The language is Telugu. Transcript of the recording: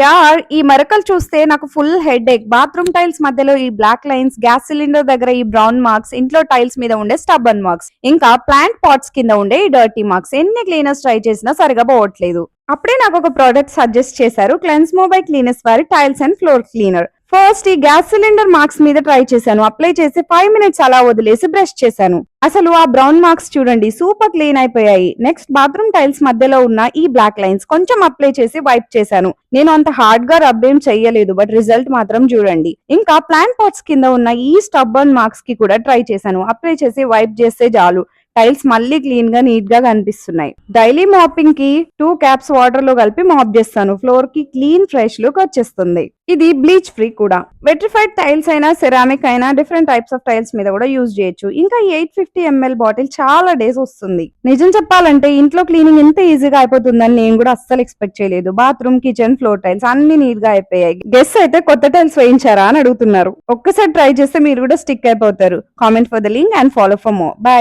యార్ ఈ మరకలు చూస్తే నాకు ఫుల్ హెడ్ ఏక్. బాత్రూమ్ టైల్స్ మధ్యలో ఈ బ్లాక్ లైన్స్, గ్యాస్ సిలిండర్ దగ్గర ఈ బ్రౌన్ మార్క్స్, ఇంట్లో టైల్స్ మీద ఉండే స్టబ్బన్ మార్క్స్, ఇంకా ప్లాంట్ పాట్స్ కింద ఉండే ఈ డర్టీ మార్క్స్. ఎన్ని క్లీనర్స్ ట్రై చేసినా సరిగా పోవట్లేదు. అప్పుడే నాకు ఒక ప్రోడక్ట్ సజెస్ట్ చేశారు క్లెన్స్మో బై క్లీనర్స్ వారి tiles and floor cleaner. First ఈ గ్యాస్ సిలిండర్ మార్క్స్ మీద ట్రై చేశాను. అప్లై చేసి 5 మినిట్స్ అలా వదిలేసి బ్రష్ చేశాను. అసలు ఆ బ్రౌన్ మార్క్స్ చూడండి సూపర్ క్లీన్ అయిపోయాయి. నెక్స్ట్ బాత్రూమ్ టైల్స్ మధ్యలో ఉన్న ఈ బ్లాక్ లైన్స్ కొంచెం అప్లై చేసి వైప్ చేశాను. నేను అంత హార్డ్ గా రబ్ ఏం చెయ్యలేదు, బట్ రిజల్ట్ మాత్రం చూడండి. ఇంకా ప్లాంట్ పాట్స్ కింద ఉన్న ఈ స్టబ్బర్న్ మార్క్స్ కి కూడా ట్రై చేశాను. అప్లై చేసి వైప్ చేస్తే చాలు టైల్స్ మళ్ళీ క్లీన్ గా నీట్ గా కనిపిస్తున్నాయి. డైలీ మాపింగ్ కి 2 క్యాప్స్ వాటర్ లో కలిపి మాప్ చేస్తాను. ఫ్లోర్ కి క్లీన్ ఫ్రెష్ లుక్ వచ్చేస్తుంది. ఇది బ్లీచ్ ఫ్రీ కూడా. వెట్రిఫైడ్ టైల్స్ అయినా సెరామిక్ అయినా డిఫరెంట్ టైప్స్ ఆఫ్ టైల్స్ మీద కూడా యూజ్ చేయొచ్చు. ఇంకా 850 ml బాటిల్ చాలా డేస్ వస్తుంది. నిజం చెప్పాలంటే ఇంట్లో క్లీనింగ్ ఎంత ఈజీగా అయిపోతుందని నేను కూడా అస్సలు ఎక్స్పెక్ట్ చేయలేదు. బాత్రూమ్, కిచెన్, ఫ్లోర్ టైల్స్ అన్ని నీట్ గా అయిపోయాయి. గెస్ అయితే కొత్త టైల్స్ వేయించారా అని అడుగుతున్నారు. ఒక్కసారి ట్రై చేస్తే మీరు కూడా స్టిక్ అయిపోతారు. Comment for the link and follow for more. By.